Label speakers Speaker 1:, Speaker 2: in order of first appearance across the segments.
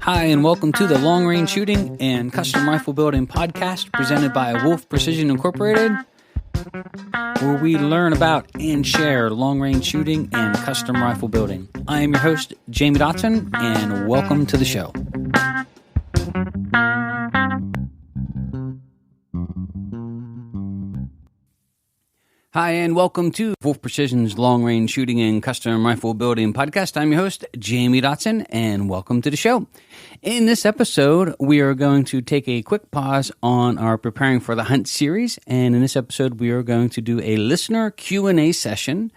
Speaker 1: Hi, and welcome to the Long Range Shooting and Custom Rifle Building podcast presented by Wolf Precision Incorporated, where we learn about and share long range shooting and custom rifle building. I am your host, Jamie Dotson, and welcome to the show. Hi, and welcome to Wolf Precision's Long Range Shooting and Custom Rifle Building podcast. I'm your host, Jamie Dotson, and welcome to the show. In this episode, we are going to take a quick pause on our Preparing for the Hunt series, and in this episode, we are going to do a listener Q&A session,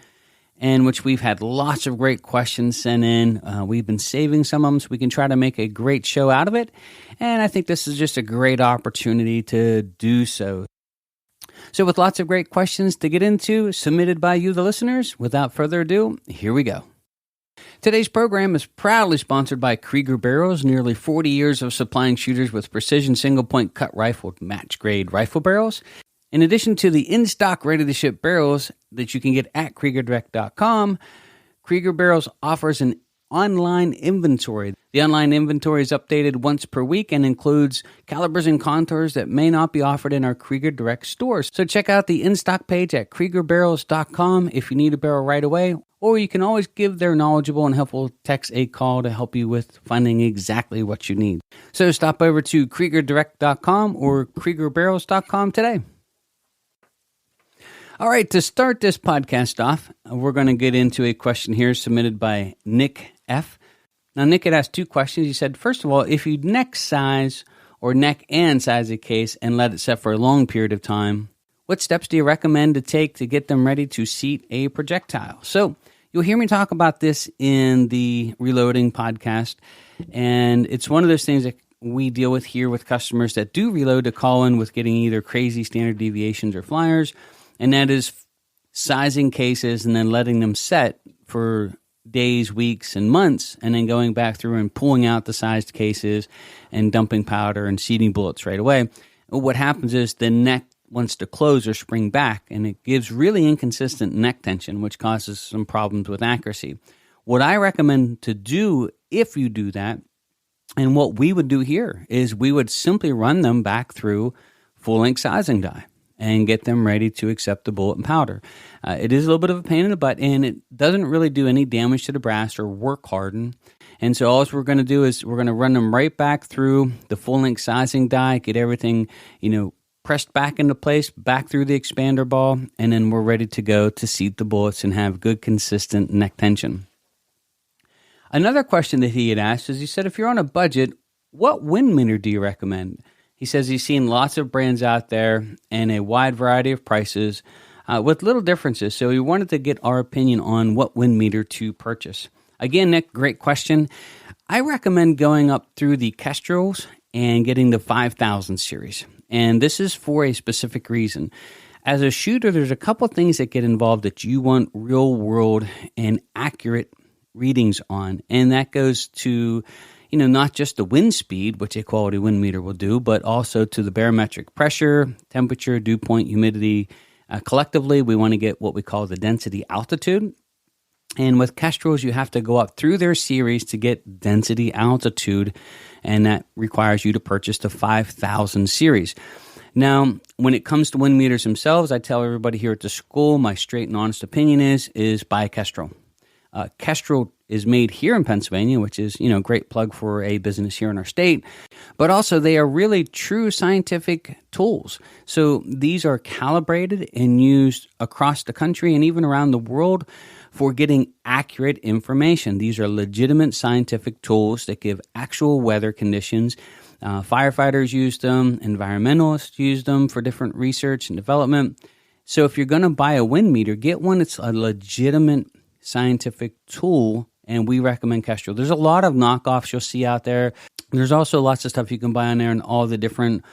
Speaker 1: in which we've had lots of great questions sent in. We've been saving some of them so we can try to make a great show out of it, and I think this is just a great opportunity to do so. So with lots of great questions to get into, submitted by you, the listeners, without further ado, here we go. Today's program is proudly sponsored by Krieger Barrels, nearly 40 years of supplying shooters with precision single-point cut rifle match-grade rifle barrels. In addition to the in-stock, ready-to-ship barrels that you can get at KriegerDirect.com, Krieger Barrels offers an online inventory. The online inventory is updated once per week and includes calibers and contours that may not be offered in our Krieger Direct stores. So check out the in-stock page at KriegerBarrels.com if you need a barrel right away, or you can always give their knowledgeable and helpful techs a call to help you with finding exactly what you need. So stop over to KriegerDirect.com or KriegerBarrels.com today. All right, to start this podcast off, we're going to get into a question here submitted by Nick F. Now, Nick had asked two questions. He said, first of all, if you neck size or neck and size a case and let it set for a long period of time, what steps do you recommend to take to get them ready to seat a projectile? So you'll hear me talk about this in the Reloading podcast, and it's one of those things that we deal with here with customers that do reload to call in with getting either crazy standard deviations or flyers, and that is sizing cases and then letting them set for days, weeks, and months, and then going back through and pulling out the sized cases and dumping powder and seating bullets right away. What happens is the neck wants to close or spring back, and it gives really inconsistent neck tension, which causes some problems with accuracy. What I recommend to do if you do that, and what we would do here, is we would simply run them back through full-length sizing die and get them ready to accept the bullet and powder. It is a little bit of a pain in the butt, and it doesn't really do any damage to the brass or work harden. And so all we're going to do is we're going to run them right back through the full-length sizing die, get everything, pressed back into place, back through the expander ball, and then we're ready to go to seat the bullets and have good, consistent neck tension. Another question that he had asked is, he said, if you're on a budget, what wind meter do you recommend? He says he's seen lots of brands out there and a wide variety of prices with little differences. So he wanted to get our opinion on what wind meter to purchase. Again, Nick, great question. I recommend going up through the Kestrels and getting the 5000 series. And this is for a specific reason. As a shooter, there's a couple things that get involved that you want real world and accurate readings on. And that goes to not just the wind speed, which a quality wind meter will do, but also to the barometric pressure, temperature, dew point, humidity. Collectively, we want to get what we call the density altitude. And with Kestrels, you have to go up through their series to get density altitude, and that requires you to purchase the 5000 series. Now, when it comes to wind meters themselves, I tell everybody here at the school, my straight and honest opinion is buy a Kestrel. Kestrel is made here in Pennsylvania, which is, great plug for a business here in our state. But also they are really true scientific tools. So these are calibrated and used across the country and even around the world for getting accurate information. These are legitimate scientific tools that give actual weather conditions. Firefighters use them, environmentalists use them for different research and development. So if you're going to buy a wind meter, get one that's a legitimate scientific tool, and we recommend Kestrel. There's a lot of knockoffs you'll see out there. There's also lots of stuff you can buy on there in all the different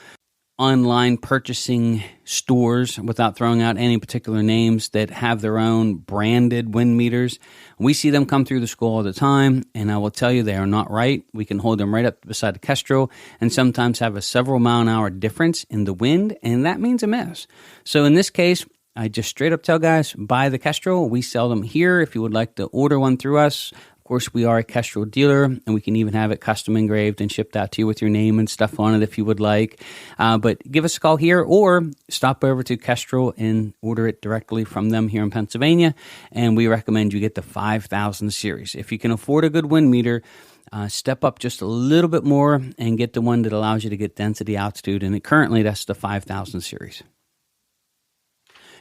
Speaker 1: online purchasing stores, without throwing out any particular names, that have their own branded wind meters. We see them come through the school all the time, and I will tell you they are not right. We can hold them right up beside the Kestrel and sometimes have a several mile an hour difference in the wind, and that means a mess. So in this case, I just straight up tell guys, buy the Kestrel. We sell them here. If you would like to order one through us, Of course, we are a Kestrel dealer, and we can even have it custom engraved and shipped out to you with your name and stuff on it if you would like. But give us a call here or stop over to Kestrel and order it directly from them here in Pennsylvania. And we recommend you get the 5000 series. If you can afford a good wind meter, step up just a little bit more and get the one that allows you to get density altitude. And currently, that's the 5000 series.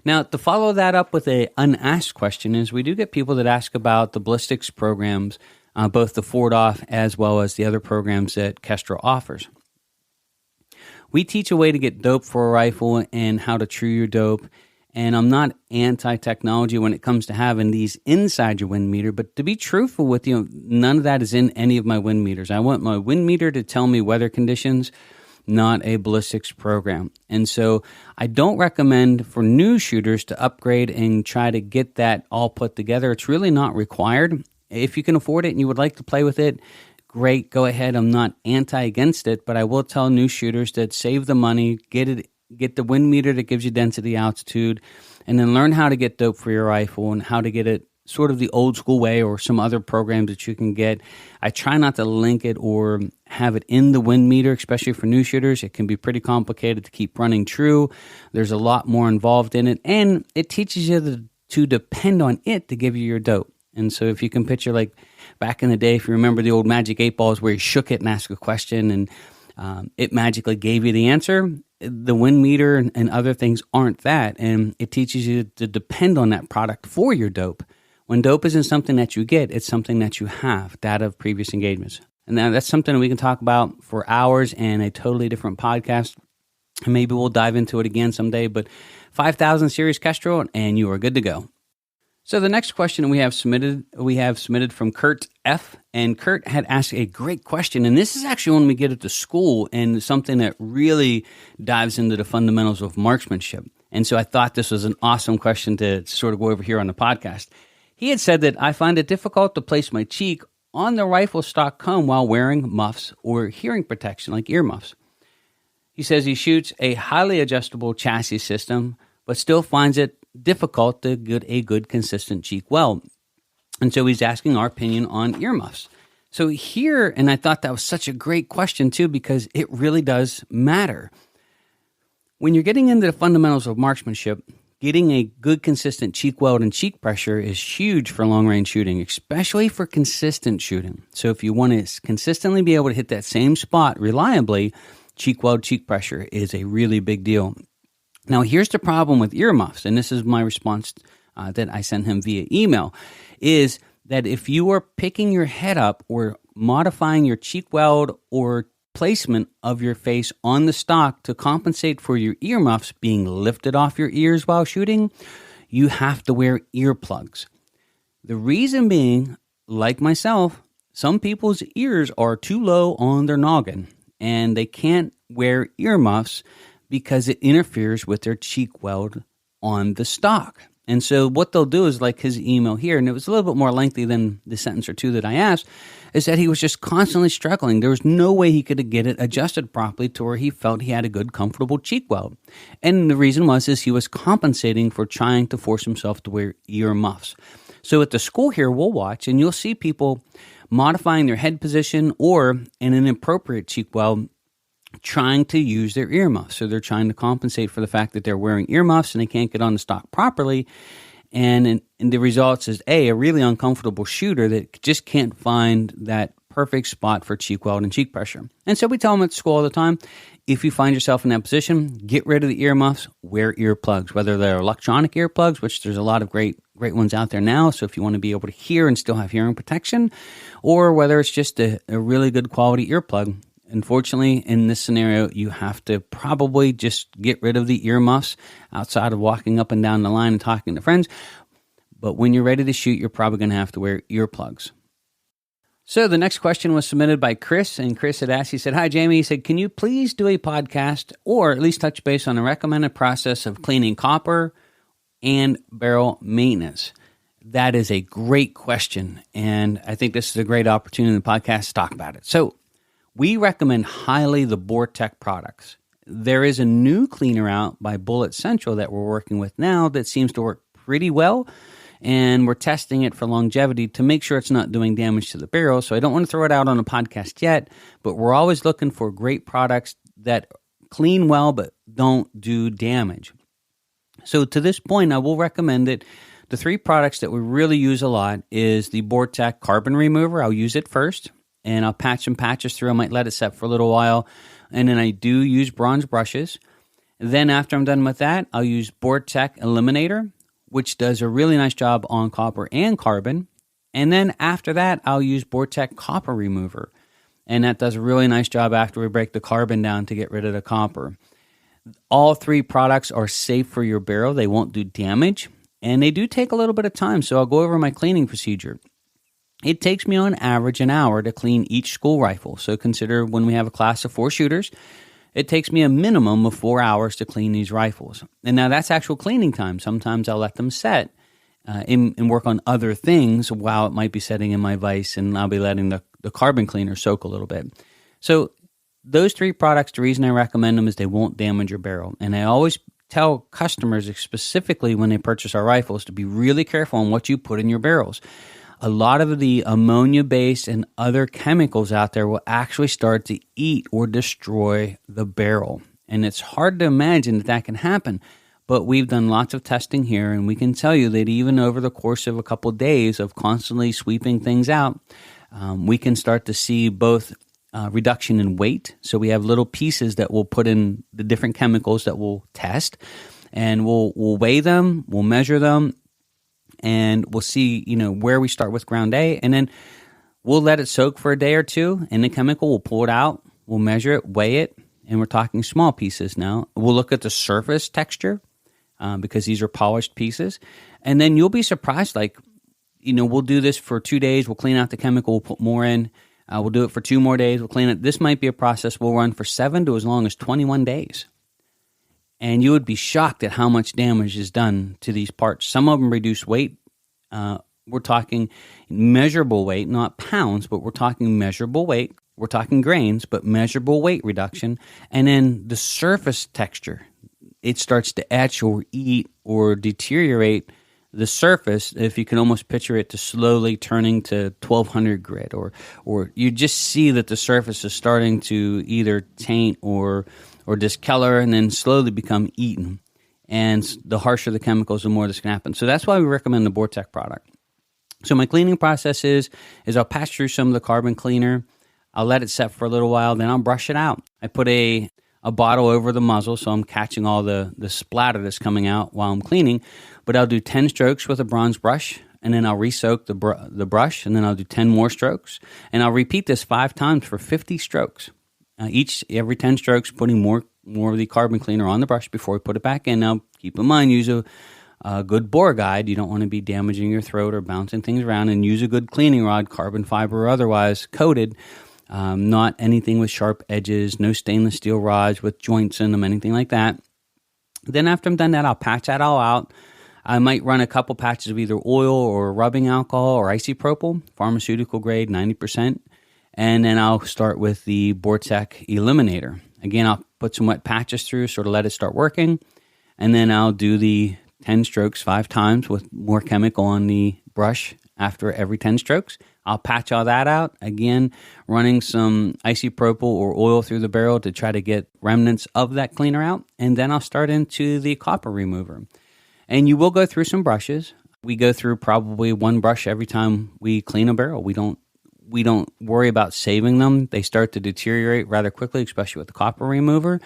Speaker 1: Now, to follow that up with an unasked question is we do get people that ask about the ballistics programs, both the Ford-Off as well as the other programs that Kestrel offers. We teach a way to get dope for a rifle and how to true your dope. And I'm not anti-technology when it comes to having these inside your wind meter, but to be truthful with you, none of that is in any of my wind meters. I want my wind meter to tell me weather conditions, not a ballistics program. And so I don't recommend for new shooters to upgrade and try to get that all put together. It's really not required. If you can afford it and you would like to play with it, great, go ahead. I'm not against it, but I will tell new shooters that save the money, get the wind meter that gives you density altitude, and then learn how to get dope for your rifle and how to get it sort of the old school way or some other programs that you can get. I try not to link it or have it in the wind meter, especially for new shooters. It can be pretty complicated to keep running true. There's a lot more involved in it, and it teaches you to depend on it to give you your dope. And so if you can picture like back in the day, if you remember the old Magic 8 balls where you shook it and asked a question and it magically gave you the answer, the wind meter and other things aren't that. And it teaches you to depend on that product for your dope. When dope isn't something that you get, it's something that you have, data of previous engagements. And now that's something we can talk about for hours and a totally different podcast. And maybe we'll dive into it again someday. But 5000 series Kestrel, and you are good to go. So the next question we have submitted from Kurt F. And Kurt had asked a great question. And this is actually when we get it to school and something that really dives into the fundamentals of marksmanship. And so I thought this was an awesome question to sort of go over here on the podcast. He had said that I find it difficult to place my cheek on the rifle stock cone while wearing muffs or hearing protection like earmuffs. He says he shoots a highly adjustable chassis system, but still finds it difficult to get a good consistent cheek weld. And so he's asking our opinion on earmuffs. So here, and I thought that was such a great question too, because it really does matter. When you're getting into the fundamentals of marksmanship, getting a good consistent cheek weld and cheek pressure is huge for long-range shooting, especially for consistent shooting. So if you want to consistently be able to hit that same spot reliably, cheek weld, cheek pressure is a really big deal. Now, here's the problem with earmuffs, and this is my response that I sent him via email, is that if you are picking your head up or modifying your cheek weld or placement of your face on the stock to compensate for your earmuffs being lifted off your ears while shooting, you have to wear earplugs. The reason being, like myself, some people's ears are too low on their noggin and they can't wear earmuffs because it interferes with their cheek weld on the stock. And so what they'll do is, like his email here, and it was a little bit more lengthy than the sentence or two that I asked, is that he was just constantly struggling. There was no way he could get it adjusted properly to where he felt he had a good, comfortable cheek weld. And the reason was he was compensating for trying to force himself to wear ear muffs. So at the school here, we'll watch, and you'll see people modifying their head position or in an appropriate cheek weld, trying to use their earmuffs. So they're trying to compensate for the fact that they're wearing earmuffs and they can't get on the stock properly. And the results is a really uncomfortable shooter that just can't find that perfect spot for cheek weld and cheek pressure. And so we tell them at school all the time, if you find yourself in that position, get rid of the earmuffs, wear earplugs, whether they're electronic earplugs, which there's a lot of great ones out there now. So if you want to be able to hear and still have hearing protection, or whether it's just a really good quality earplug. Unfortunately, in this scenario, you have to probably just get rid of the earmuffs outside of walking up and down the line and talking to friends. But when you're ready to shoot, you're probably going to have to wear earplugs. So the next question was submitted by Chris, and Chris had asked, he said, "Hi, Jamie." He said, "Can you please do a podcast or at least touch base on the recommended process of cleaning copper and barrel maintenance?" That is a great question, and I think this is a great opportunity in the podcast to talk about it. So we recommend highly the Vortex products. There is a new cleaner out by Bullet Central that we're working with now that seems to work pretty well. and we're testing it for longevity to make sure it's not doing damage to the barrel. So I don't want to throw it out on a podcast yet, but we're always looking for great products that clean well but don't do damage. So to this point, I will recommend it. The 3 products that we really use a lot is the Vortex carbon remover. I'll use it first, and I'll patch some patches through. I might let it set for a little while, and then I do use bronze brushes. Then after I'm done with that, I'll use Vortex Eliminator, which does a really nice job on copper and carbon. And then after that, I'll use Vortex Copper Remover, and that does a really nice job after we break the carbon down to get rid of the copper. All 3 products are safe for your barrel. They won't do damage, and they do take a little bit of time, so I'll go over my cleaning procedure. It takes me on average an hour to clean each school rifle. So consider when we have a class of 4 shooters, it takes me a minimum of 4 hours to clean these rifles. And now that's actual cleaning time. Sometimes I'll let them set and work on other things while it might be setting in my vise, and I'll be letting the carbon cleaner soak a little bit. So those 3 products, the reason I recommend them is they won't damage your barrel. And I always tell customers, specifically when they purchase our rifles, to be really careful on what you put in your barrels. A lot of the ammonia-based and other chemicals out there will actually start to eat or destroy the barrel. And it's hard to imagine that can happen. But we've done lots of testing here, and we can tell you that even over the course of a couple of days of constantly sweeping things out, we can start to see both reduction in weight. So we have little pieces that we'll put in the different chemicals that we'll test, and we'll weigh them, we'll measure them, and we'll see, where we start with ground A, and then we'll let it soak for a day or 2 in the chemical. We'll pull it out, we'll measure it, weigh it, and we're talking small pieces now. We'll look at the surface texture because these are polished pieces, and then you'll be surprised. We'll do this for 2 days. We'll clean out the chemical. We'll put more in. We'll do it for 2 more days. We'll clean it. This might be a process we'll run for 7 to as long as 21 days. And you would be shocked at how much damage is done to these parts. Some of them reduce weight. We're talking measurable weight, not pounds, but we're talking measurable weight. We're talking grains, but measurable weight reduction. And then the surface texture, it starts to etch or eat or deteriorate the surface, if you can almost picture it, to slowly turning to 1200 grit, or you just see that the surface is starting to either taint or discolor and then slowly become eaten. And the harsher the chemicals, the more this can happen. So that's why we recommend the Vortex product. So my cleaning process is I'll pass through some of the carbon cleaner. I'll let it set for a little while, then I'll brush it out. I put a bottle over the muzzle, so I'm catching all the splatter that's coming out while I'm cleaning. But I'll do 10 strokes with a bronze brush, and then I'll re-soak the brush, and then I'll do 10 more strokes. And I'll repeat this 5 times for 50 strokes. Every 10 strokes, putting more of the carbon cleaner on the brush before we put it back in. Now, keep in mind, use a good bore guide. You don't want to be damaging your throat or bouncing things around, and use a good cleaning rod, carbon fiber or otherwise, coated. Not anything with sharp edges, no stainless steel rods with joints in them, anything like that. Then after I'm done that, I'll patch that all out. I might run a couple patches of either oil or rubbing alcohol or isopropyl, pharmaceutical grade, 90%. And then I'll start with the Vortex Eliminator. Again, I'll put some wet patches through, sort of let it start working. And then I'll do the 10 strokes 5 times with more chemical on the brush after every 10 strokes. I'll patch all that out. Again, running some isopropyl or oil through the barrel to try to get remnants of that cleaner out. And then I'll start into the copper remover. And you will go through some brushes. We go through probably 1 brush every time we clean a barrel. We don't worry about saving them. They start to deteriorate rather quickly, especially with the copper remover.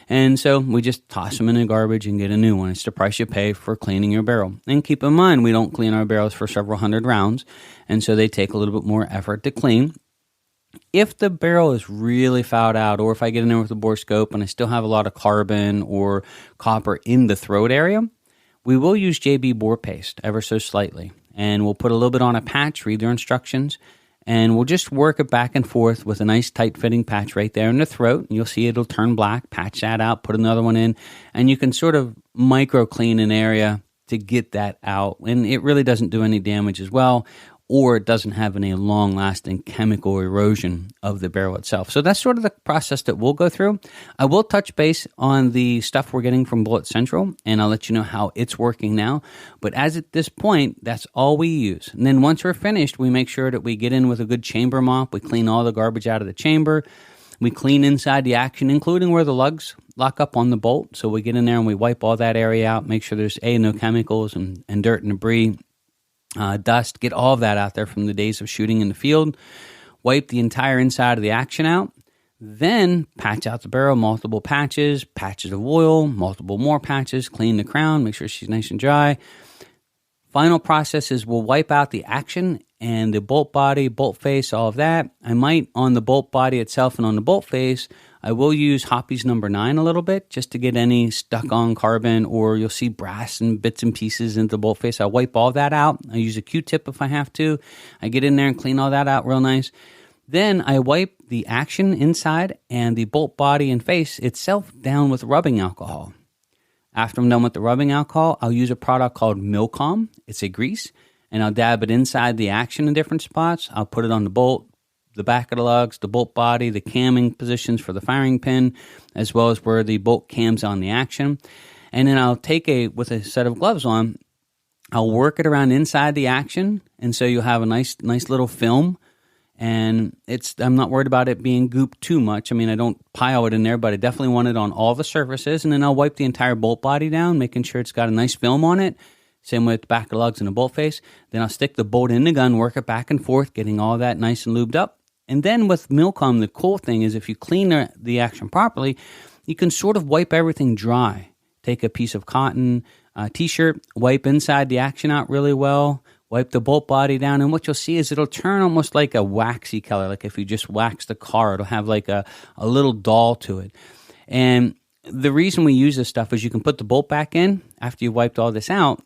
Speaker 1: And so we just toss them in the garbage and get a new one. It's the price you pay for cleaning your barrel. And keep in mind, we don't clean our barrels for several hundred rounds, and so they take a little bit more effort to clean. If the barrel is really fouled out, or if I get in there with a bore scope and I still have a lot of carbon or copper in the throat area, we will use JB bore paste ever so slightly. And we'll put a little bit on a patch, read their instructions, and we'll just work it back and forth with a nice tight-fitting patch right there in the throat. You'll see it'll turn black. Patch that out, put another one in, and you can sort of micro-clean an area to get that out. And it really doesn't do any damage as well. or it doesn't have any long-lasting chemical erosion of the barrel itself. So that's sort of the process that we'll go through. I will touch base on the stuff we're getting from Bullet Central, and I'll let you know how it's working now. But as at this point, that's all we use. And then once we're finished, we make sure that we get in with a good chamber mop. We clean all the garbage out of the chamber. We clean inside the action, including where the lugs lock up on the bolt. So we get in there and we wipe all that area out, make sure there's no chemicals and dirt and debris, dust, get all of that out there from the days of shooting in the field. Wipe the entire inside of the action out. Then patch out the barrel, multiple patches of oil, multiple more patches, clean the crown, make sure she's nice and dry. Final process is we'll wipe out the action and the bolt body, bolt face, all of that. I might, on the bolt body itself and on the bolt face, I will use Hoppy's number 9 a little bit just to get any stuck on carbon, or you'll see brass and bits and pieces into the bolt face. I wipe all that out. I use a Q-tip if I have to. I get in there and clean all that out real nice. Then I wipe the action inside and the bolt body and face itself down with rubbing alcohol. After I'm done with the rubbing alcohol, I'll use a product called Milcom. It's a grease, and I'll dab it inside the action in different spots. I'll put it on the bolt, the back of the lugs, the bolt body, the camming positions for the firing pin, as well as where the bolt cams on the action. And then I'll take with a set of gloves on, I'll work it around inside the action, and so you'll have a nice little film. And I'm not worried about it being gooped too much. I mean, I don't pile it in there, but I definitely want it on all the surfaces. And then I'll wipe the entire bolt body down, making sure it's got a nice film on it. Same with the back of the lugs and the bolt face. Then I'll stick the bolt in the gun, work it back and forth, getting all that nice and lubed up. And then with Milcom, the cool thing is if you clean the action properly, you can sort of wipe everything dry. Take a piece of cotton, t-shirt, wipe inside the action out really well, wipe the bolt body down, and what you'll see is it'll turn almost like a waxy color. Like if you just wax the car, it'll have like a little dull to it. And the reason we use this stuff is you can put the bolt back in after you've wiped all this out,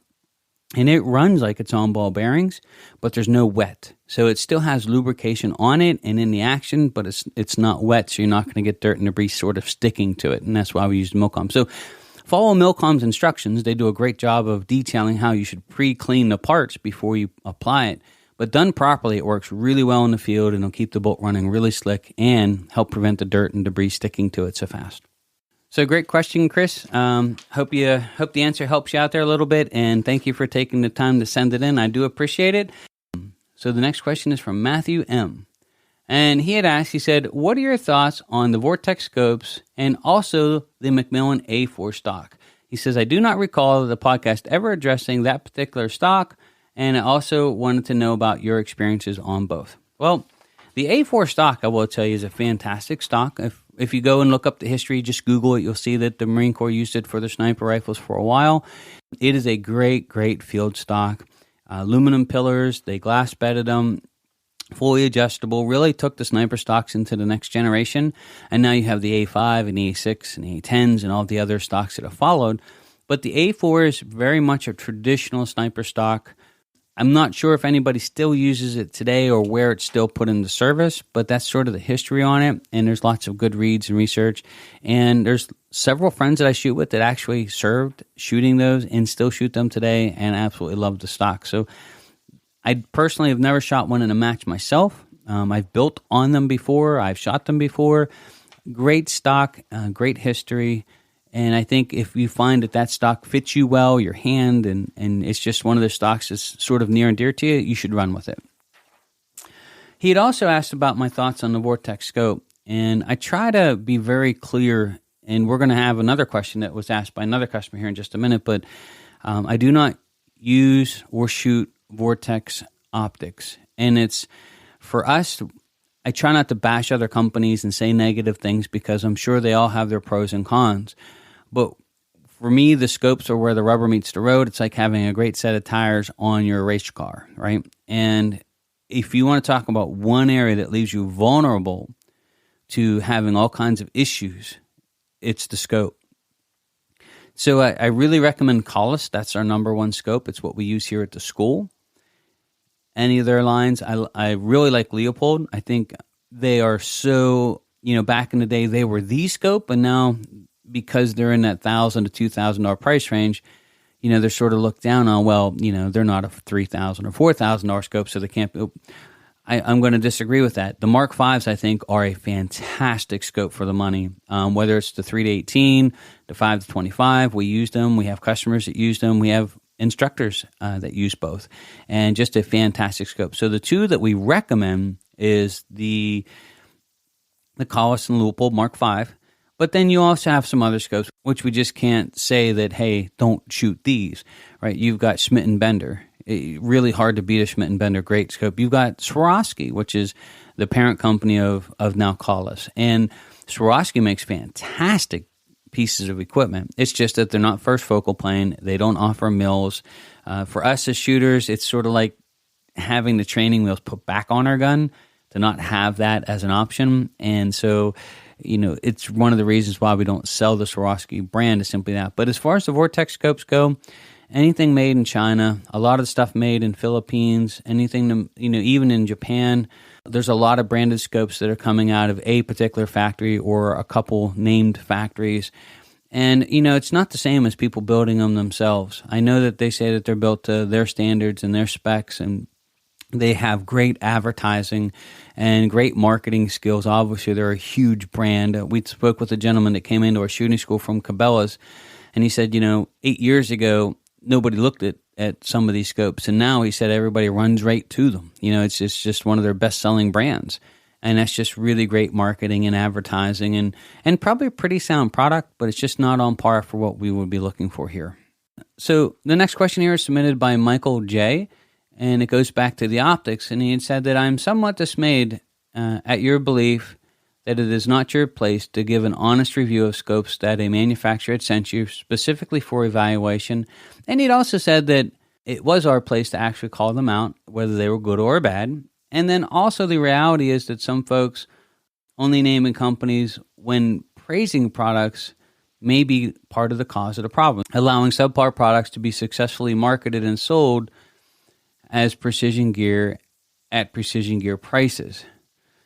Speaker 1: and it runs like it's on ball bearings, but there's no wet. So it still has lubrication on it and in the action, but it's not wet, so you're not going to get dirt and debris sort of sticking to it, and that's why we use Milcom. So follow Milcom's instructions. They do a great job of detailing how you should pre-clean the parts before you apply it. But done properly, it works really well in the field, and it'll keep the bolt running really slick and help prevent the dirt and debris sticking to it so fast. So great question, Chris. Hope the answer helps you out there a little bit, and thank you for taking the time to send it in. I do appreciate it. So the next question is from Matthew M. And he had asked, he said, what are your thoughts on the Vortex scopes and also the Macmillan A4 stock? He says, I do not recall the podcast ever addressing that particular stock, and I also wanted to know about your experiences on both. Well, the A4 stock, I will tell you, is a fantastic stock. If you go and look up the history, just Google it, you'll see that the Marine Corps used it for their sniper rifles for a while. It is a great field stock. Aluminum pillars, they glass bedded them. Fully adjustable, really took the sniper stocks into the next generation, and now you have the A5 and the A6 and the A10s and all the other stocks that have followed. But the A4 is very much a traditional sniper stock. I'm not sure if anybody still uses it today or where it's still put into service, but that's sort of the history on it, and there's lots of good reads and research. And there's several friends that I shoot with that actually served shooting those and still shoot them today and absolutely love the stock. So I personally have never shot one in a match myself. I've built on them before. I've shot them before. Great stock, great history. And I think if you find that stock fits you well, your hand, and it's just one of the stocks that's sort of near and dear to you, you should run with it. He had also asked about my thoughts on the Vortex scope. And I try to be very clear, and we're going to have another question that was asked by another customer here in just a minute, but I do not use or shoot Vortex optics. And it's, for us, I try not to bash other companies and say negative things because I'm sure they all have their pros and cons. But for me, the scopes are where the rubber meets the road. It's like having a great set of tires on your race car, right? And if you want to talk about one area that leaves you vulnerable to having all kinds of issues, it's the scope. So I really recommend Collis. That's our number one scope. It's what we use here at the school. Any of their lines, I really like Leopold. I think they are so, back in the day they were the scope, and now because they're in that $1,000 to $2,000 price range, they're sort of looked down on. Well, they're not a $3,000 or $4,000 scope, so they can't be. I'm going to disagree with that. The Mark Vs, I think, are a fantastic scope for the money. Whether it's the 3 to 18, the 5 to 25, we use them. We have customers that use them. We have instructors that use both, and just a fantastic scope. So the two that we recommend is the Collis and Leupold Mark V, but then you also have some other scopes, which we just can't say that, hey, don't shoot these, right? You've got Schmidt and Bender. Really hard to beat a Schmidt and Bender great scope. You've got Swarovski, which is the parent company of now Collis. And Swarovski makes fantastic pieces of equipment. It's just that they're not first focal plane. They don't offer mills. For us as shooters, it's sort of like having the training wheels put back on our gun, to not have that as an option. And so, it's one of the reasons why we don't sell the Swarovski brand, is simply that. But as far as the Vortex scopes go, anything made in China, a lot of the stuff made in Philippines, anything, even in Japan, there's a lot of branded scopes that are coming out of a particular factory or a couple named factories. And, it's not the same as people building them themselves. I know that they say that they're built to their standards and their specs, and they have great advertising and great marketing skills. Obviously, they're a huge brand. We spoke with a gentleman that came into our shooting school from Cabela's, and he said, 8 years ago, nobody looked at some of these scopes, and now he said everybody runs right to them. It's just one of their best-selling brands, and that's just really great marketing and advertising, and probably a pretty sound product, but it's just not on par for what we would be looking for here. So the next question here is submitted by Michael J., and it goes back to the optics, and he had said that I'm somewhat dismayed at your belief that it is not your place to give an honest review of scopes that a manufacturer had sent you specifically for evaluation. And he'd also said that it was our place to actually call them out, whether they were good or bad. And then also the reality is that some folks only naming companies when praising products may be part of the cause of the problem, allowing subpar products to be successfully marketed and sold as precision gear at precision gear prices.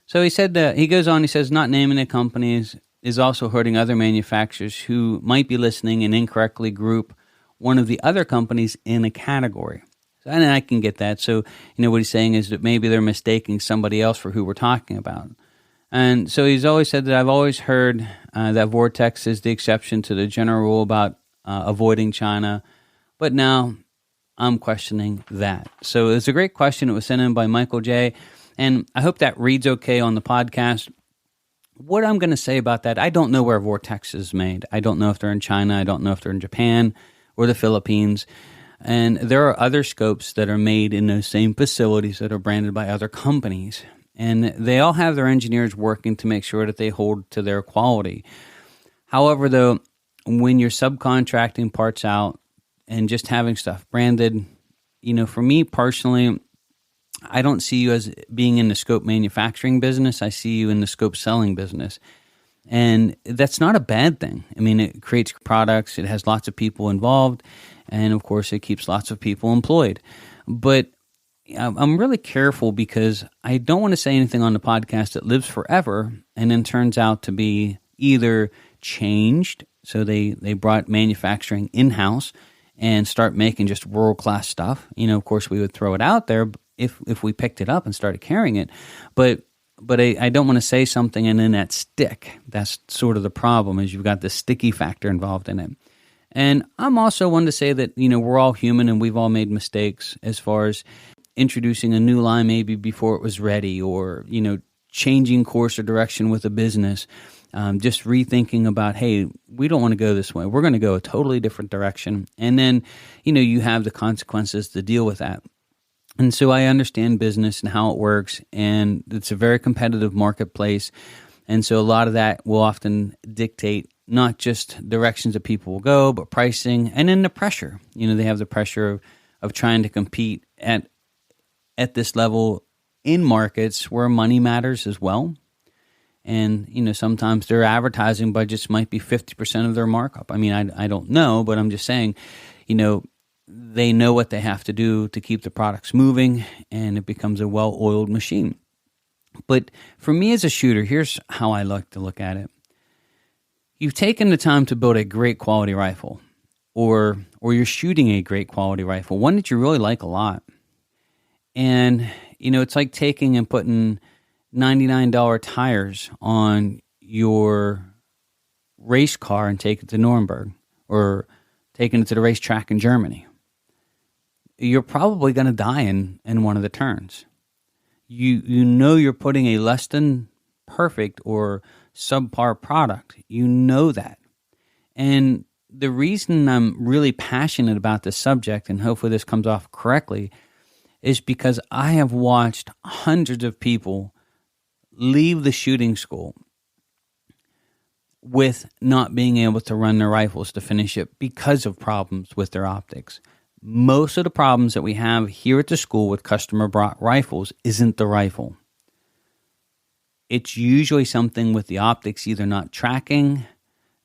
Speaker 1: So he said that, he goes on, he says, not naming the companies is also hurting other manufacturers who might be listening and incorrectly group one of the other companies in a category. And I can get that. So, what he's saying is that maybe they're mistaking somebody else for who we're talking about. And so he's always said that I've always heard that Vortex is the exception to the general rule about avoiding China, but now I'm questioning that. So it's a great question. It was sent in by Michael J., and I hope that reads okay on the podcast. What I'm going to say about that, I don't know where Vortex is made. I don't know if they're in China. I don't know if they're in Japan or the Philippines. And there are other scopes that are made in those same facilities that are branded by other companies. And they all have their engineers working to make sure that they hold to their quality. However, though, when you're subcontracting parts out and just having stuff branded, for me personally, I don't see you as being in the scope manufacturing business. I see you in the scope selling business. And that's not a bad thing. I mean, it creates products, it has lots of people involved, and of course, it keeps lots of people employed. But I'm really careful because I don't want to say anything on the podcast that lives forever and then turns out to be either changed, so they brought manufacturing in-house and start making just world-class stuff. Of course, we would throw it out there if we picked it up and started carrying it. But I don't want to say something and then that stick. That's sort of the problem, is you've got the sticky factor involved in it. And I'm also one to say that, we're all human and we've all made mistakes as far as introducing a new line maybe before it was ready, or, changing course or direction with a business. Just rethinking about, hey, we don't want to go this way. We're going to go a totally different direction. And then, you have the consequences to deal with that. And so I understand business and how it works, and it's a very competitive marketplace. And so a lot of that will often dictate not just directions that people will go, but pricing, and then the pressure. They have the pressure of trying to compete at this level in markets where money matters as well. And, sometimes their advertising budgets might be 50% of their markup. I mean, I don't know, but I'm just saying, they know what they have to do to keep the products moving, and it becomes a well-oiled machine. But for me as a shooter, here's how I like to look at it. You've taken the time to build a great quality rifle, or you're shooting a great quality rifle, one that you really like a lot. And, it's like taking and putting $99 tires on your race car and taking it to Nuremberg or taking it to the racetrack in Germany. You're probably going to die in one of the turns. You know you're putting a less than perfect or subpar product. You know that. And the reason I'm really passionate about this subject, and hopefully this comes off correctly, is because I have watched hundreds of people leave the shooting school with not being able to run their rifles to finish it because of problems with their optics. Most of the problems that we have here at the school with customer brought rifles isn't the rifle. It's usually something with the optics either not tracking,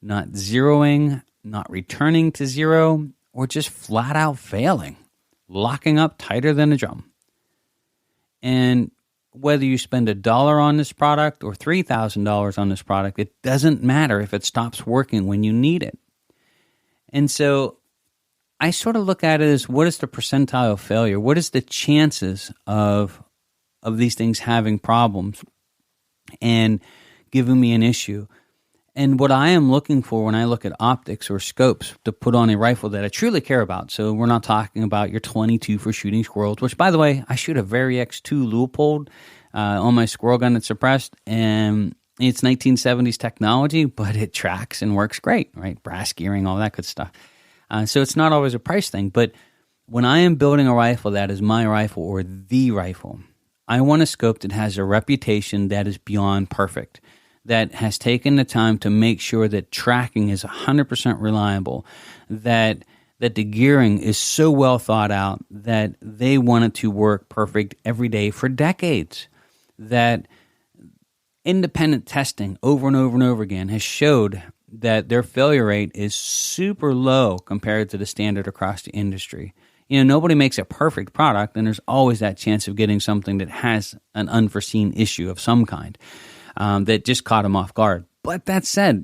Speaker 1: not zeroing, not returning to zero, or just flat out failing, locking up tighter than a drum. And whether you spend $1 on this product or $3,000 on this product, it doesn't matter if it stops working when you need it. And so I sort of look at it as, what is the percentile of failure? What is the chances of these things having problems and giving me an issue? And what I am looking for when I look at optics or scopes to put on a rifle that I truly care about, so we're not talking about your 22 for shooting squirrels, which, by the way, I shoot a Vari X2 Leupold on my squirrel gun that's suppressed, and it's 1970s technology, but it tracks and works great, right? Brass gearing, all that good stuff. So it's not always a price thing, but when I am building a rifle that is my rifle or the rifle, I want a scope that has a reputation that is beyond perfect, that has taken the time to make sure that tracking is 100% reliable, that the gearing is so well thought out that they want it to work perfect every day for decades, that independent testing over and over and over again has showed that their failure rate is super low compared to the standard across the industry. Nobody makes a perfect product, and there's always that chance of getting something that has an unforeseen issue of some kind. That just caught them off guard. But that said,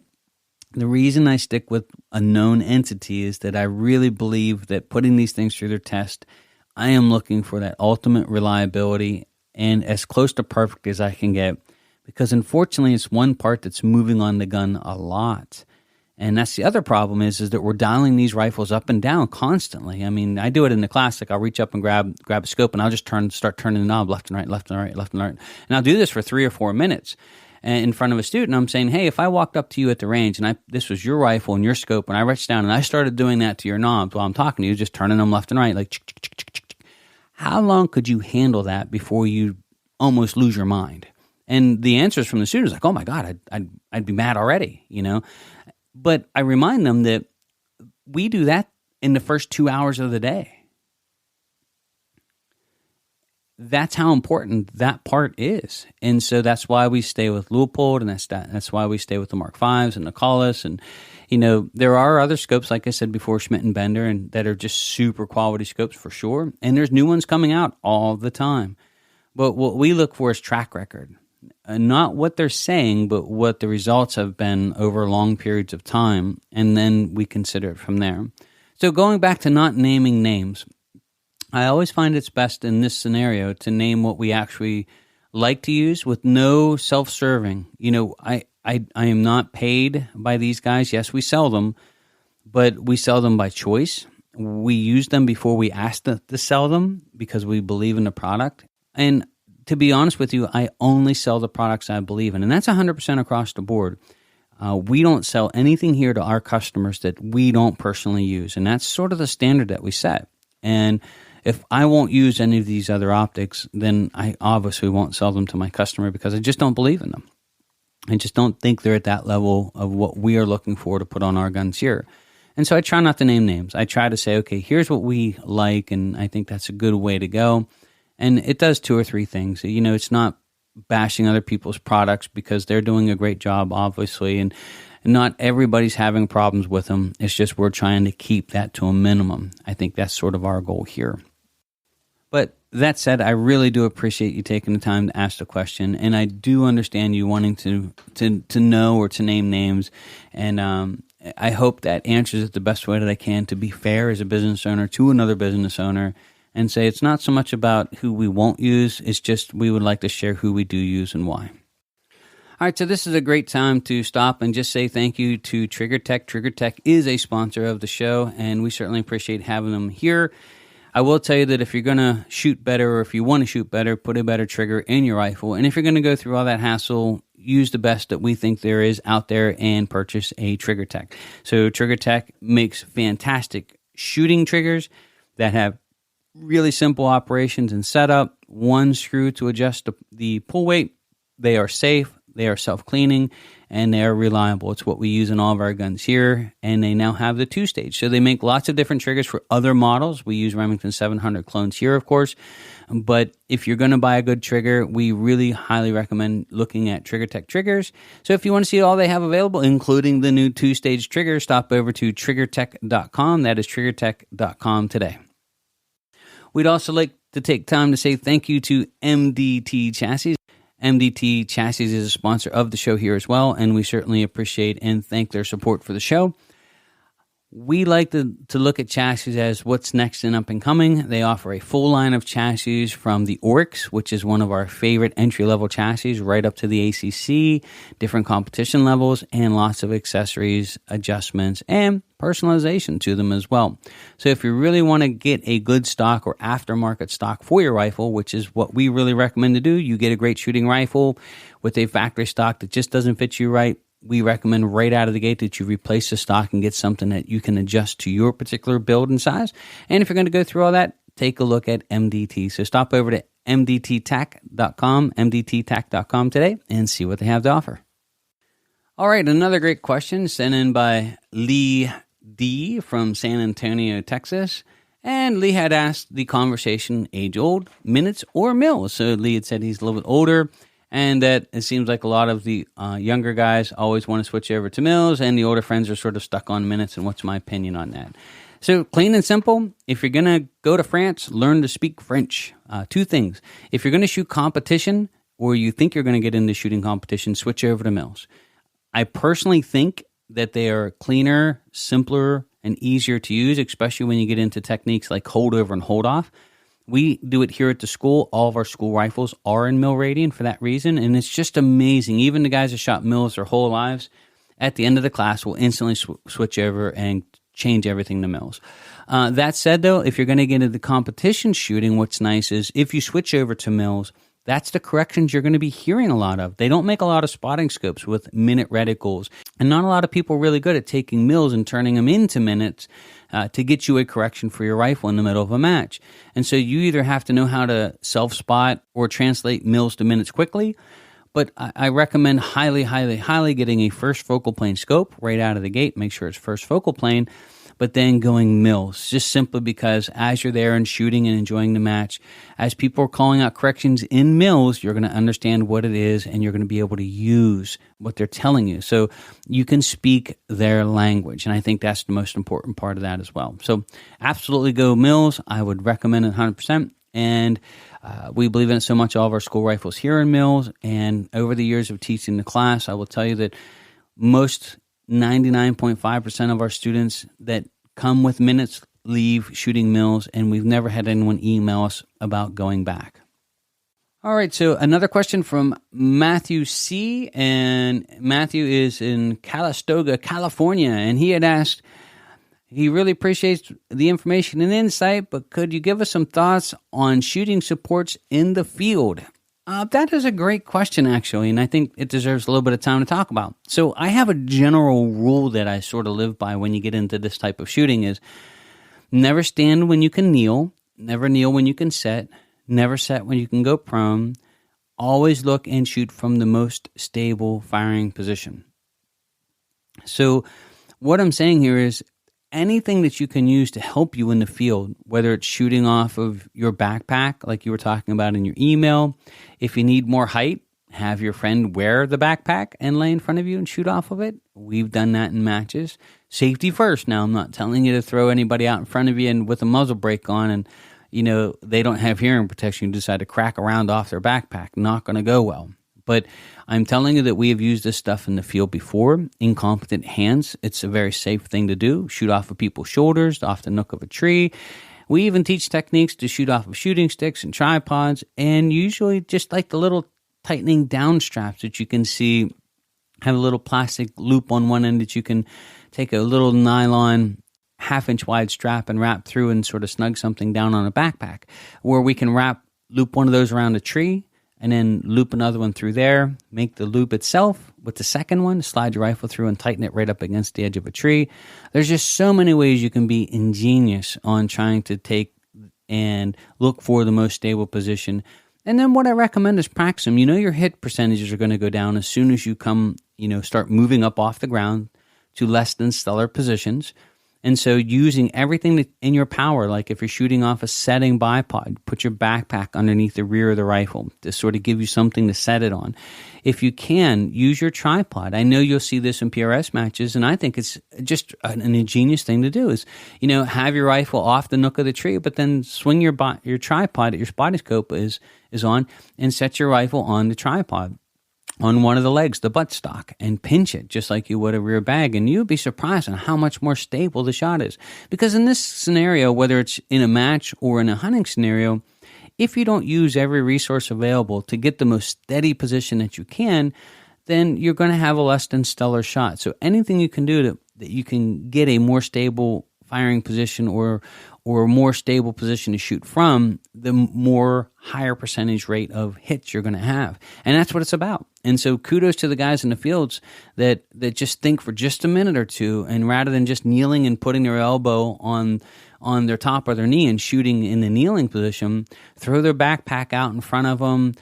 Speaker 1: the reason I stick with a known entity is that I really believe that putting these things through their test, I am looking for that ultimate reliability and as close to perfect as I can get, because unfortunately it's one part that's moving on the gun a lot. And that's the other problem is that we're dialing these rifles up and down constantly. I mean, I do it in the classic. I'll reach up and grab a scope, and I'll just start turning the knob left and right, left and right, left and right. And I'll do this for 3 or 4 minutes in front of a student. I'm saying, hey, if I walked up to you at the range and this was your rifle and your scope, and I reached down and I started doing that to your knobs while I'm talking to you, just turning them left and right, like how long could you handle that before you almost lose your mind? And the answers from the students like, oh my God, I'd be mad already, But I remind them that we do that in the first 2 hours of the day. That's how important that part is. And so that's why we stay with Leupold, and that's why we stay with the Mark Vs and the Collis. And, there are other scopes, like I said before, Schmidt and Bender, and that are just super quality scopes for sure. And there's new ones coming out all the time. But what we look for is track record. Not what they're saying, but what the results have been over long periods of time, and then we consider it from there. So going back to not naming names, I always find it's best in this scenario to name what we actually like to use with no self-serving. I am not paid by these guys. Yes, we sell them, but we sell them by choice. We use them before we ask to sell them because we believe in the product. And to be honest with you, I only sell the products I believe in, and that's 100% across the board. We don't sell anything here to our customers that we don't personally use, and that's sort of the standard that we set. And if I won't use any of these other optics, then I obviously won't sell them to my customer because I just don't believe in them. I just don't think they're at that level of what we are looking for to put on our guns here. And so I try not to name names. I try to say, okay, here's what we like, and I think that's a good way to go. And it does 2 or 3 things. It's not bashing other people's products because they're doing a great job, obviously, and not everybody's having problems with them. It's just we're trying to keep that to a minimum. I think that's sort of our goal here. But that said, I really do appreciate you taking the time to ask the question, and I do understand you wanting to know or to name names, and I hope that answers it the best way that I can to be fair as a business owner to another business owner and say it's not so much about who we won't use, it's just we would like to share who we do use and why. All right, so this is a great time to stop and just say thank you to TriggerTech. TriggerTech is a sponsor of the show, and we certainly appreciate having them here. I will tell you that if you're going to shoot better or if you want to shoot better, put a better trigger in your rifle. And if you're going to go through all that hassle, use the best that we think there is out there and purchase a TriggerTech. So TriggerTech makes fantastic shooting triggers that have really simple operations and setup. One screw to adjust the pull weight. They are safe. They are self-cleaning, and they are reliable. It's what we use in all of our guns here, and they now have the 2-stage. So they make lots of different triggers for other models. We use Remington 700 clones here, of course, but if you're going to buy a good trigger, we really highly recommend looking at TriggerTech triggers. So if you want to see all they have available, including the new 2-stage trigger, stop over to triggertech.com. That is triggertech.com today. We'd also like to take time to say thank you to MDT Chassis. MDT Chassis is a sponsor of the show here as well, and we certainly appreciate and thank their support for the show. We like to look at chassis as what's next and up and coming. They offer a full line of chassis from the Oryx, which is one of our favorite entry-level chassis, right up to the ACC, different competition levels, and lots of accessories, adjustments, and personalization to them as well. So if you really want to get a good stock or aftermarket stock for your rifle, which is what we really recommend to do, you get a great shooting rifle with a factory stock that just doesn't fit you right, we recommend right out of the gate that you replace the stock and get something that you can adjust to your particular build and size. And if you're going to go through all that, take a look at MDT. So stop over to mdttac.com today and see what they have to offer. All right, another great question sent in by Lee D. from San Antonio, Texas. And Lee had asked the conversation, age-old, minutes, or mils. So Lee had said he's a little bit older, and that it seems like a lot of the younger guys always want to switch over to mils, and the older friends are sort of stuck on minutes, and what's my opinion on that? So plain and simple, if you're going to go to France, learn to speak French. 2 things. If you're going to shoot competition, or you think you're going to get into shooting competition, switch over to mils. I personally think that they are cleaner, simpler, and easier to use, especially when you get into techniques like hold over and hold off. We do it here at the school. All of our school rifles are in mil rating for that reason, and it's just amazing. Even the guys that shot mils their whole lives, at the end of the class, will instantly switch over and change everything to mils. That said, though, if you're going to get into the competition shooting, what's nice is if you switch over to mils, that's the corrections you're going to be hearing a lot of. They don't make a lot of spotting scopes with minute reticles, and not a lot of people are really good at taking mils and turning them into minutes to get you a correction for your rifle in the middle of a match. And so you either have to know how to self-spot or translate mils to minutes quickly, but I recommend highly, highly, highly getting a first focal plane scope right out of the gate. Make sure it's first focal plane, but then going mils, just simply because as you're there and shooting and enjoying the match, as people are calling out corrections in mils, you're going to understand what it is and you're going to be able to use what they're telling you. So you can speak their language, and I think that's the most important part of that as well. So absolutely go mils. I would recommend it 100%. And we believe in it so much, all of our school rifles here in mils, and over the years of teaching the class, I will tell you that most 99.5% of our students that come with minutes leave shooting mils, and we've never had anyone email us about going back. All right, so another question from Matthew C., and Matthew is in Calistoga, California, and he had asked, he really appreciates the information and insight, but could you give us some thoughts on shooting supports in the field? That is a great question, actually, and I think it deserves a little bit of time to talk about. So I have a general rule that I sort of live by when you get into this type of shooting is never stand when you can kneel, never kneel when you can set, never set when you can go prone. Always look and shoot from the most stable firing position. So what I'm saying here is anything that you can use to help you in the field, whether it's shooting off of your backpack, like you were talking about in your email. If you need more height, have your friend wear the backpack and lay in front of you and shoot off of it. We've done that in matches. Safety first. Now, I'm not telling you to throw anybody out in front of you and with a muzzle brake on and, you know, they don't have hearing protection. You decide to crack a round off their backpack. Not going to go well. But I'm telling you that we have used this stuff in the field before. Incompetent hands, it's a very safe thing to do. Shoot off of people's shoulders, off the nook of a tree. We even teach techniques to shoot off of shooting sticks and tripods, and usually just like the little tightening down straps that you can see have a little plastic loop on one end that you can take a little nylon half-inch wide strap and wrap through and sort of snug something down on a backpack, where we can loop one of those around a tree and then loop another one through there, make the loop itself with the second one, slide your rifle through and tighten it right up against the edge of a tree. There's just so many ways you can be ingenious on trying to take and look for the most stable position. And then what I recommend is practice them. Your hit percentages are going to go down as soon as you start moving up off the ground to less than stellar positions. And so using everything in your power, like if you're shooting off a setting bipod, put your backpack underneath the rear of the rifle to sort of give you something to set it on. If you can, use your tripod. I know you'll see this in PRS matches, and I think it's just an ingenious thing to do is, have your rifle off the nook of the tree, but then swing your tripod that your spotting scope is on and set your rifle on the tripod, on one of the legs, the buttstock, and pinch it just like you would a rear bag. And you'd be surprised on how much more stable the shot is. Because in this scenario, whether it's in a match or in a hunting scenario, if you don't use every resource available to get the most steady position that you can, then you're going to have a less than stellar shot. So anything you can do that you can get a more stable firing position or a more stable position to shoot from, the more higher percentage rate of hits you're going to have. And that's what it's about. And so kudos to the guys in the fields that just think for just a minute or two, and rather than just kneeling and putting their elbow on their top of their knee and shooting in the kneeling position, throw their backpack out in front of them,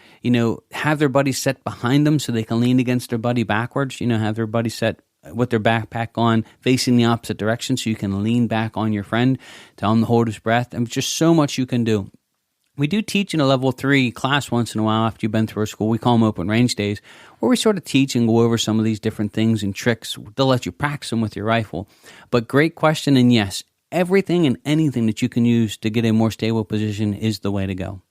Speaker 1: have their buddy set behind them so they can lean against their buddy backwards, have their buddy set with their backpack on facing the opposite direction so you can lean back on your friend, tell him to hold his breath. And just so much you can do. We do teach in a level 3 class once in a while after you've been through our school. We call them open range days, where we sort of teach and go over some of these different things and tricks. They'll let you practice them with your rifle. But great question, and yes, everything and anything that you can use to get a more stable position is the way to go.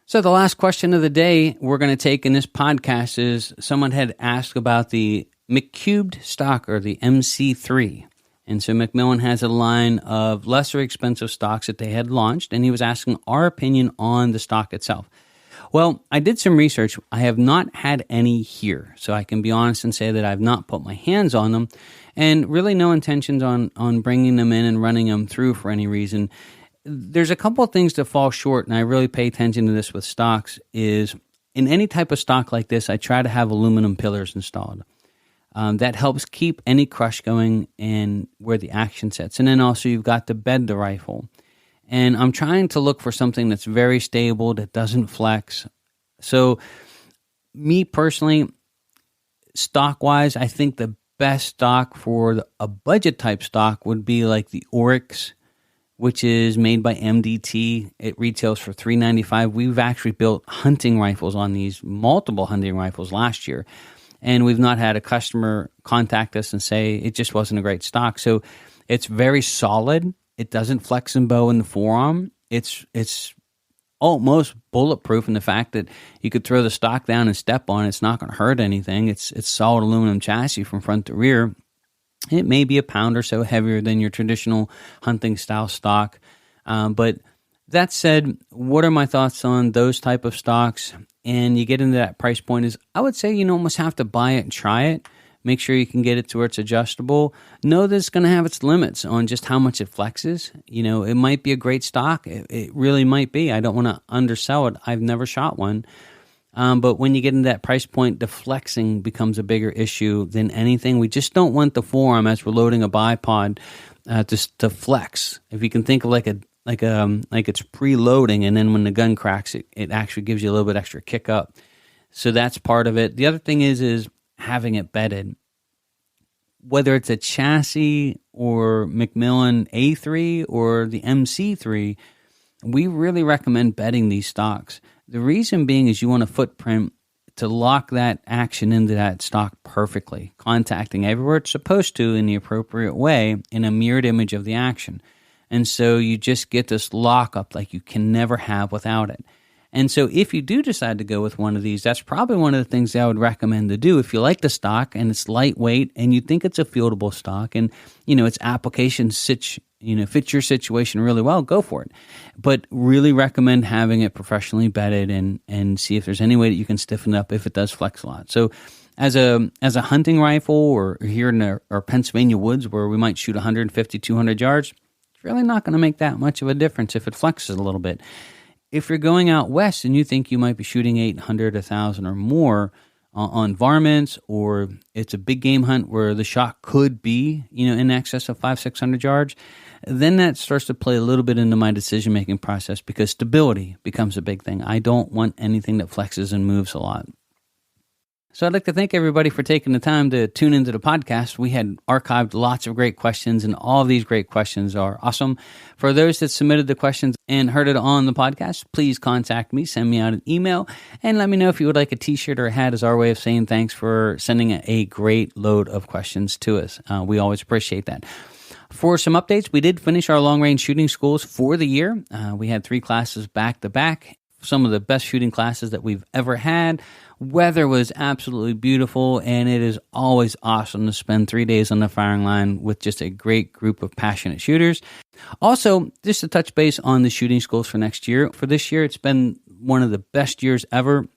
Speaker 1: So the last question of the day we're going to take in this podcast is someone had asked about the McCubed stock, or the MC3. And so Macmillan has a line of lesser expensive stocks that they had launched, and he was asking our opinion on the stock itself. Well, I did some research. I have not had any here, so I can be honest and say that I've not put my hands on them, and really no intentions on bringing them in and running them through for any reason. There's a couple of things that fall short, and I really pay attention to this with stocks, is in any type of stock like this, I try to have aluminum pillars installed. That helps keep any crush going and where the action sets. And then also you've got to bed the rifle. And I'm trying to look for something that's very stable, that doesn't flex. So me personally, stock-wise, I think the best stock for a budget type stock would be like the Oryx, which is made by MDT. It retails for $395. We've actually built hunting rifles on these, multiple hunting rifles last year. And we've not had a customer contact us and say it just wasn't a great stock. So it's very solid. It doesn't flex and bow in the forearm. It's almost bulletproof in the fact that you could throw the stock down and step on it. It's not going to hurt anything. It's solid aluminum chassis from front to rear. It may be a pound or so heavier than your traditional hunting style stock. But that said, what are my thoughts on those type of stocks? And you get into that price point is, I would say you almost have to buy it and try it. Make sure you can get it to where it's adjustable. Know that it's going to have its limits on just how much it flexes. It might be a great stock. It really might be. I don't want to undersell it. I've never shot one. But when you get into that price point, the flexing becomes a bigger issue than anything. We just don't want the forearm as we're loading a bipod to flex. If you can think of like it's preloading, and then when the gun cracks, it actually gives you a little bit extra kick up. So that's part of it. The other thing is having it bedded. Whether it's a chassis or Macmillan A3 or the MC3, we really recommend bedding these stocks. The reason being is you want a footprint to lock that action into that stock perfectly, contacting everywhere it's supposed to in the appropriate way in a mirrored image of the action. And so you just get this lockup like you can never have without it. And so if you do decide to go with one of these, that's probably one of the things that I would recommend to do. If you like the stock and it's lightweight and you think it's a fieldable stock and, its application fits your situation really well, go for it. But really recommend having it professionally bedded and see if there's any way that you can stiffen it up if it does flex a lot. So as a hunting rifle or here in our Pennsylvania woods where we might shoot 150, 200 yards, it's really not going to make that much of a difference if it flexes a little bit. If you're going out west and you think you might be shooting 800, 1,000 or more on varmints, or it's a big game hunt where the shot could be, in excess of 500, 600 yards, then that starts to play a little bit into my decision-making process because stability becomes a big thing. I don't want anything that flexes and moves a lot. So I'd like to thank everybody for taking the time to tune into the podcast. We had archived lots of great questions, and all of these great questions are awesome. For those that submitted the questions and heard it on the podcast, please contact me, send me out an email, and let me know if you would like a t-shirt or a hat as our way of saying thanks for sending a great load of questions to us. We always appreciate that. For some updates, we did finish our long-range shooting schools for the year. We had 3 classes back-to-back. Some of the best shooting classes that we've ever had. Weather was absolutely beautiful, and it is always awesome to spend 3 days on the firing line with just a great group of passionate shooters. Also, just to touch base on the shooting schools for next year. For this year, it's been one of the best years ever.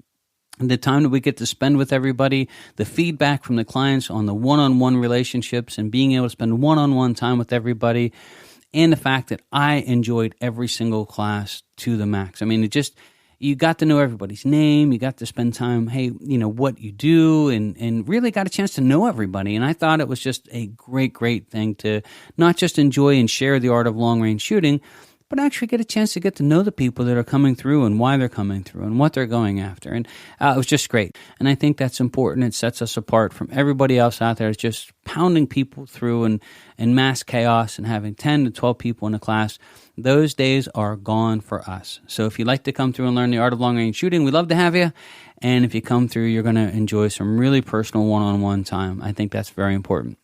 Speaker 1: The time that we get to spend with everybody, the feedback from the clients on the one-on-one relationships and being able to spend one-on-one time with everybody, and the fact that I enjoyed every single class to the max. I mean, you got to know everybody's name, you got to spend time, what you do, and really got a chance to know everybody. And I thought it was just a great, great thing to not just enjoy and share the art of long-range shooting, but actually get a chance to get to know the people that are coming through and why they're coming through and what they're going after. And it was just great. And I think that's important. It sets us apart from everybody else out there. It's just pounding people through and mass chaos and having 10 to 12 people in a class. Those days are gone for us. So if you'd like to come through and learn the art of long-range shooting, we'd love to have you. And if you come through, you're going to enjoy some really personal one-on-one time. I think that's very important.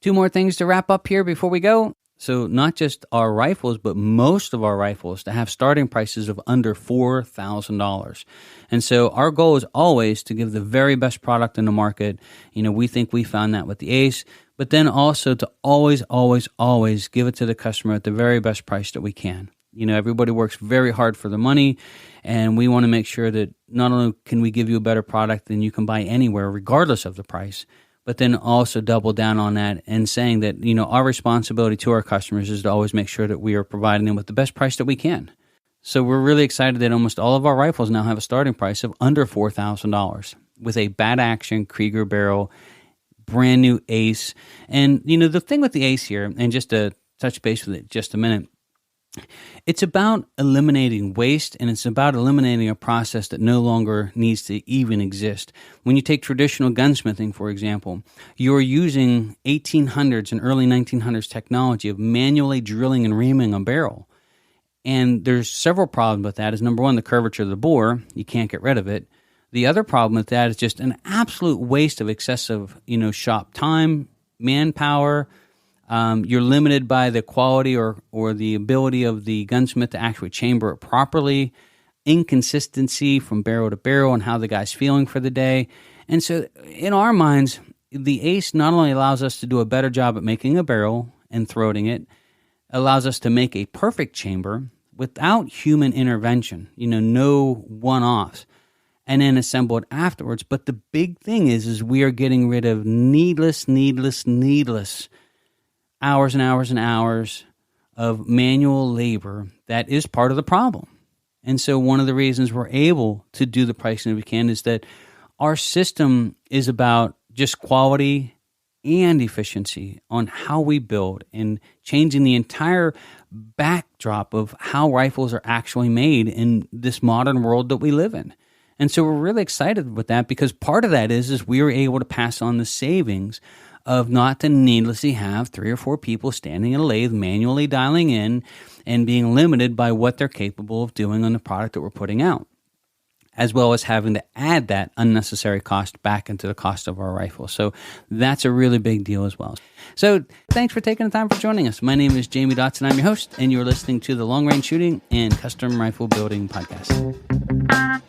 Speaker 1: 2 more things to wrap up here before we go. So not just our rifles, but most of our rifles to have starting prices of under $4,000. And so our goal is always to give the very best product in the market. We think we found that with the Ace, but then also to always, always, always give it to the customer at the very best price that we can. Everybody works very hard for the money, and we want to make sure that not only can we give you a better product than you can buy anywhere, regardless of the price, but then also double down on that and saying that, our responsibility to our customers is to always make sure that we are providing them with the best price that we can. So we're really excited that almost all of our rifles now have a starting price of under $4,000 with a bad action Krieger barrel, brand new Ace. And, the thing with the Ace here, and just to touch base with it just a minute, it's about eliminating waste, and it's about eliminating a process that no longer needs to even exist. When you take traditional gunsmithing, for example, you're using 1800s and early 1900s technology of manually drilling and reaming a barrel. And there's several problems with that. Is number one, the curvature of the bore. You can't get rid of it. The other problem with that is just an absolute waste of excessive, shop time, manpower. You're limited by the quality or the ability of the gunsmith to actually chamber it properly, inconsistency from barrel to barrel and how the guy's feeling for the day. And so in our minds, the Ace not only allows us to do a better job at making a barrel and throating it, allows us to make a perfect chamber without human intervention, no one-offs, and then assemble it afterwards. But the big thing is we are getting rid of needless hours and hours and hours of manual labor that is part of the problem. And so one of the reasons we're able to do the pricing that we can is that our system is about just quality and efficiency on how we build and changing the entire backdrop of how rifles are actually made in this modern world that we live in. And so we're really excited with that because part of that is we were able to pass on the savings of not to needlessly have 3 or 4 people standing at a lathe manually dialing in and being limited by what they're capable of doing on the product that we're putting out. as well as having to add that unnecessary cost back into the cost of our rifle. So that's a really big deal as well. So thanks for taking the time for joining us. My name is Jamie Dotson. I'm your host, and you're listening to the Long Range Shooting and Custom Rifle Building Podcast.